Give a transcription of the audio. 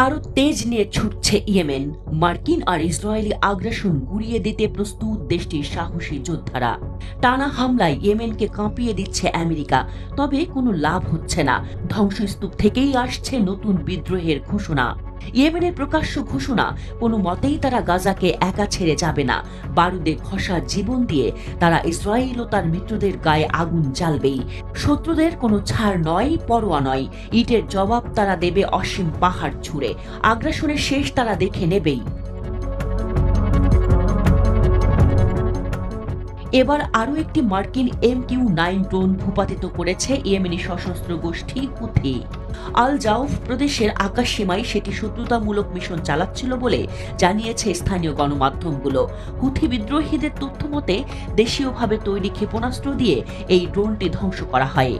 আরো তেজ নিয়ে ছুটছে ইয়েমেন। মার্কিন আর ইসরায়েলি আগ্রাসন গুড়িয়ে দিতে প্রস্তুত দেশটির সাহসী যোদ্ধারা। টানা হামলায় ইয়েমেনকে কাঁপিয়ে দিচ্ছে আমেরিকা, তবে কোনো লাভ হচ্ছে না। ধ্বংসস্তূপ থেকেই আসছে নতুন বিদ্রোহের ঘোষণা। ইয়েমেনের প্রকাশ্য ঘোষণা, কোনো মতেই তারা গাজাকে একা ছেড়ে যাবে না। বারুদে ঘষা জীবন দিয়ে তারা ইসরায়েল ও তার মিত্রদের গায়ে আগুন জ্বালবেই। শত্রুদের কোনো ছাড় নয়, পরোয়া নয়। ইটের জবাব তারা দেবে অসীম পাহাড় ছুঁড়ে। আগ্রাসনের শেষ তারা দেখে নেবেই। এবার আরও একটি মার্কিন MQ-9 ড্রোন ভূপাতিত করেছে ইয়েমেনি সশস্ত্র গোষ্ঠী হুথি। আল জাউফ প্রদেশের আকাশসীমায় সেটি শত্রুতামূলক মিশন চালাচ্ছিল বলে জানিয়েছে স্থানীয় গণমাধ্যমগুলো। হুথি বিদ্রোহীদের তথ্য মতে দেশীয়ভাবে তৈরি ক্ষেপণাস্ত্র দিয়ে এই ড্রোনটি ধ্বংস করা হয়।